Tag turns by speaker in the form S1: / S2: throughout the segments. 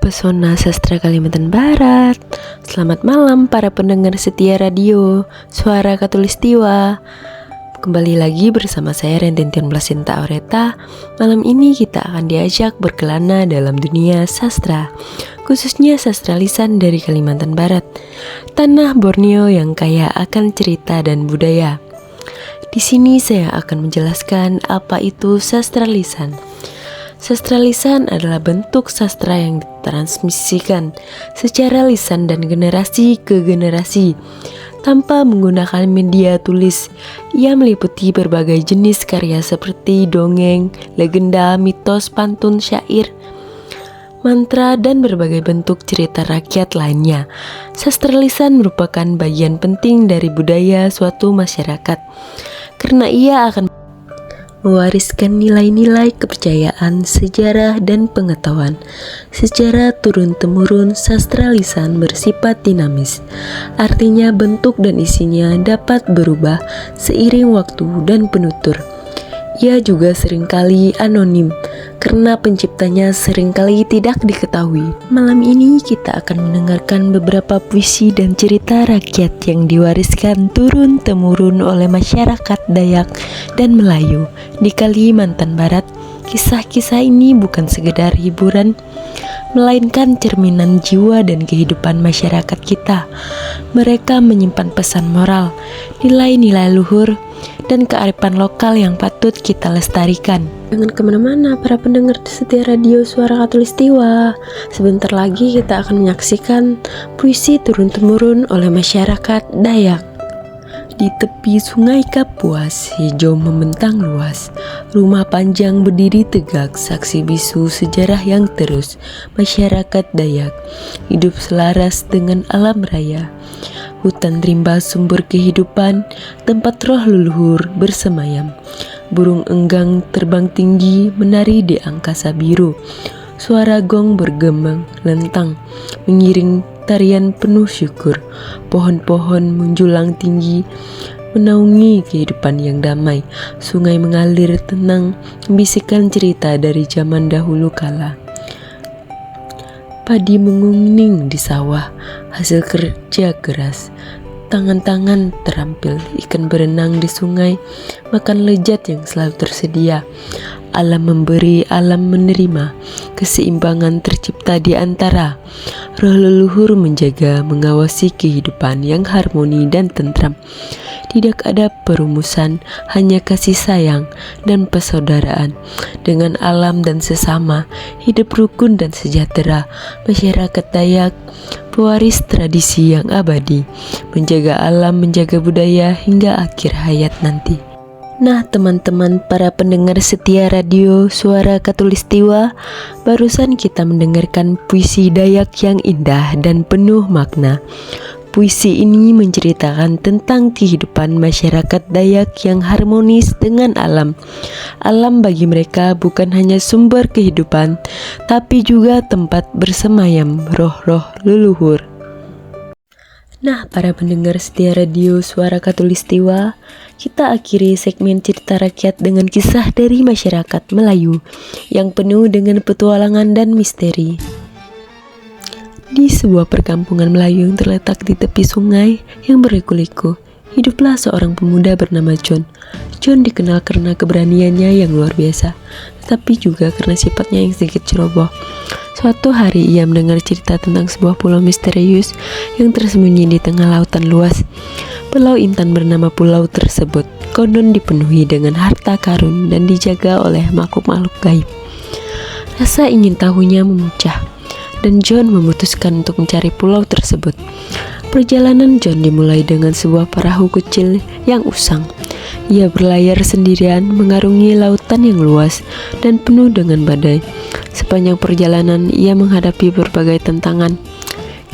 S1: Pesona Sastra Kalimantan Barat. Selamat malam para pendengar setia radio Suara Khatulistiwa. Kembali lagi bersama saya Rentintion Plasinta Aureta. Malam ini kita akan diajak berkelana dalam dunia sastra, khususnya sastra lisan dari Kalimantan Barat, tanah Borneo yang kaya akan cerita dan budaya. Di sini saya akan menjelaskan apa itu sastra lisan. Sastra lisan adalah bentuk sastra yang ditransmisikan secara lisan dan generasi ke generasi tanpa menggunakan media tulis. Ia meliputi berbagai jenis karya seperti dongeng, legenda, mitos, pantun, syair, mantra, dan berbagai bentuk cerita rakyat lainnya. Sastra lisan merupakan bagian penting dari budaya suatu masyarakat karena ia akan mewariskan nilai-nilai kepercayaan, sejarah, dan pengetahuan. Secara turun-temurun, sastra lisan bersifat dinamis. Artinya bentuk dan isinya dapat berubah seiring waktu dan penutur. Ia juga seringkali anonim, karena penciptanya seringkali tidak diketahui. Malam ini kita akan mendengarkan beberapa puisi dan cerita rakyat yang diwariskan turun-temurun oleh masyarakat Dayak dan Melayu di Kalimantan Barat. Kisah-kisah ini bukan sekedar hiburan, melainkan cerminan jiwa dan kehidupan masyarakat kita. Mereka menyimpan pesan moral, nilai-nilai luhur, dan kearifan lokal yang patut kita lestarikan. Jangan kemana-mana para pendengar setia radio Suara Khatulistiwa. Sebentar lagi kita akan menyaksikan puisi turun-temurun oleh masyarakat Dayak. Di tepi sungai Kapuas, hijau membentang luas, rumah panjang berdiri tegak, saksi bisu sejarah yang terus. Masyarakat Dayak hidup selaras dengan alam raya. Hutan rimba sumber kehidupan, tempat roh leluhur bersemayam. Burung enggang terbang tinggi, menari di angkasa biru. Suara gong bergembang lentang, mengiring tarian penuh syukur. Pohon-pohon menjulang tinggi, menaungi kehidupan yang damai. Sungai mengalir tenang, membisikkan cerita dari zaman dahulu kala. Padi menguning di sawah, hasil kerja keras. Tangan-tangan terampil, ikan berenang di sungai, makan lezat yang selalu tersedia. Alam memberi, alam menerima, keseimbangan tercipta di antara. Roh leluhur menjaga, mengawasi kehidupan yang harmoni dan tentram. Tidak ada perumusan, hanya kasih sayang dan persaudaraan. Dengan alam dan sesama, hidup rukun dan sejahtera. Masyarakat Dayak, pewaris tradisi yang abadi, menjaga alam, menjaga budaya hingga akhir hayat nanti. Nah teman-teman para pendengar setia radio Suara Khatulistiwa, barusan kita mendengarkan puisi Dayak yang indah dan penuh makna. Puisi ini menceritakan tentang kehidupan masyarakat Dayak yang harmonis dengan alam. Alam bagi mereka bukan hanya sumber kehidupan, tapi juga tempat bersemayam roh-roh leluhur. Nah, para pendengar setia radio Suara Khatulistiwa, kita akhiri segmen cerita rakyat dengan kisah dari masyarakat Melayu yang penuh dengan petualangan dan misteri. Di sebuah perkampungan Melayu yang terletak di tepi sungai yang berliku-liku, hiduplah seorang pemuda bernama John. John dikenal karena keberaniannya yang luar biasa, tetapi juga karena sifatnya yang sedikit ceroboh. Suatu hari ia mendengar cerita tentang sebuah pulau misterius yang tersembunyi di tengah lautan luas. Pulau Intan bernama pulau tersebut konon dipenuhi dengan harta karun dan dijaga oleh makhluk-makhluk gaib. Rasa ingin tahunya memuncah, dan John memutuskan untuk mencari pulau tersebut. Perjalanan John dimulai dengan sebuah perahu kecil yang usang. Ia berlayar sendirian mengarungi lautan yang luas dan penuh dengan badai. Sepanjang perjalanan ia menghadapi berbagai tantangan.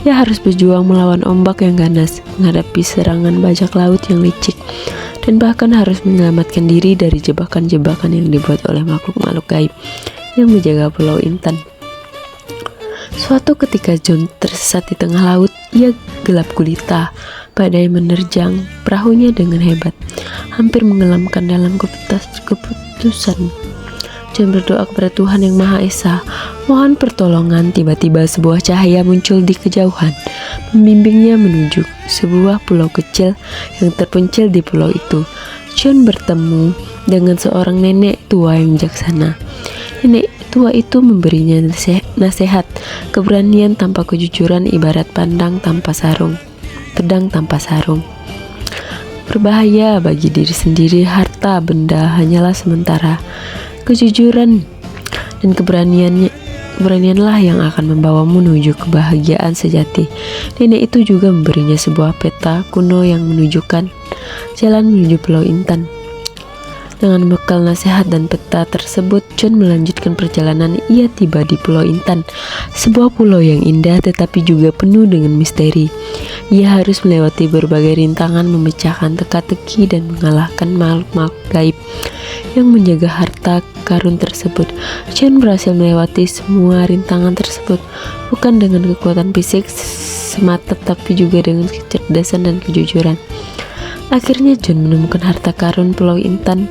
S1: Ia harus berjuang melawan ombak yang ganas, menghadapi serangan bajak laut yang licik, dan bahkan harus menyelamatkan diri dari jebakan-jebakan yang dibuat oleh makhluk-makhluk gaib yang menjaga pulau Intan. Suatu ketika John tersesat di tengah laut. Ia gelap gulita, badai menerjang perahunya dengan hebat, hampir mengelamkan dalam keputusan. John berdoa kepada Tuhan yang Maha Esa, mohon pertolongan. Tiba-tiba sebuah cahaya muncul di kejauhan, membimbingnya menuju sebuah pulau kecil yang terpencil di pulau itu. John bertemu dengan seorang nenek tua yang bijaksana. Nenek tua itu memberinya nasihat, keberanian tanpa kejujuran ibarat pedang tanpa sarung. Berbahaya bagi diri sendiri, harta benda hanyalah sementara. Kejujuran dan keberanianlah yang akan membawamu menuju kebahagiaan sejati. Nenek itu juga memberinya sebuah peta kuno yang menunjukkan jalan menuju Pulau Intan. Dengan bekal nasihat dan peta tersebut, John melanjutkan perjalanan. Ia tiba di Pulau Intan, sebuah pulau yang indah tetapi juga penuh dengan misteri. Ia harus melewati berbagai rintangan, memecahkan teka-teki dan mengalahkan makhluk-makhluk gaib yang menjaga harta karun tersebut. John berhasil melewati semua rintangan tersebut, bukan dengan kekuatan fisik semata, tapi juga dengan kecerdasan dan kejujuran. Akhirnya John menemukan harta karun Pulau Intan,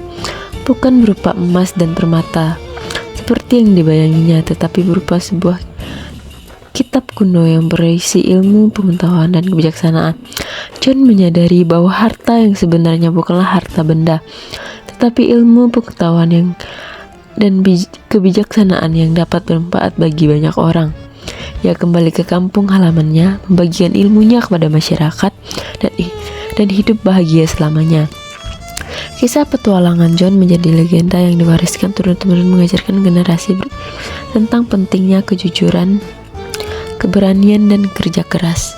S1: bukan berupa emas dan permata seperti yang dibayanginya, tetapi berupa sebuah kitab kuno yang berisi ilmu, pengetahuan, dan kebijaksanaan. John menyadari bahwa harta yang sebenarnya bukanlah harta benda, tetapi ilmu, pengetahuan dan kebijaksanaan yang dapat bermanfaat bagi banyak orang. Ia kembali ke kampung halamannya, membagikan ilmunya kepada masyarakat, dan hidup bahagia selamanya. Kisah petualangan John menjadi legenda yang diwariskan turun-temurun, mengajarkan generasi tentang pentingnya kejujuran, keberanian, dan kerja keras.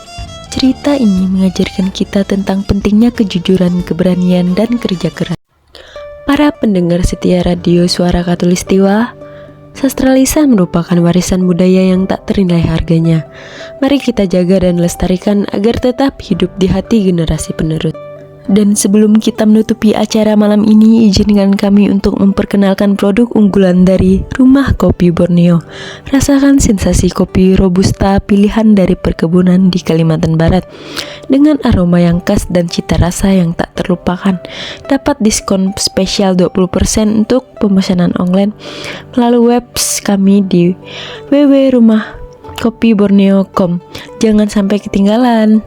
S1: Cerita ini mengajarkan kita tentang pentingnya kejujuran, keberanian, dan kerja keras. Para pendengar setia radio Suara Khatulistiwa, sastra lisan merupakan warisan budaya yang tak ternilai harganya. Mari kita jaga dan lestarikan agar tetap hidup di hati generasi penerus. Dan sebelum kita menutupi acara malam ini, izinkan kami untuk memperkenalkan produk unggulan dari Rumah Kopi Borneo. Rasakan sensasi kopi robusta pilihan dari perkebunan di Kalimantan Barat dengan aroma yang khas dan cita rasa yang tak terlupakan. Dapat diskon spesial 20% untuk pemesanan online melalui website kami di www.rumahkopiborneo.com. Jangan sampai ketinggalan.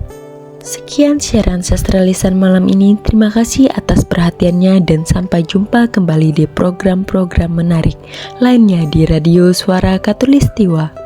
S1: Sekian siaran sastra lisan malam ini. Terima kasih atas perhatiannya dan sampai jumpa kembali di program-program menarik lainnya di Radio Suara Khatulistiwa.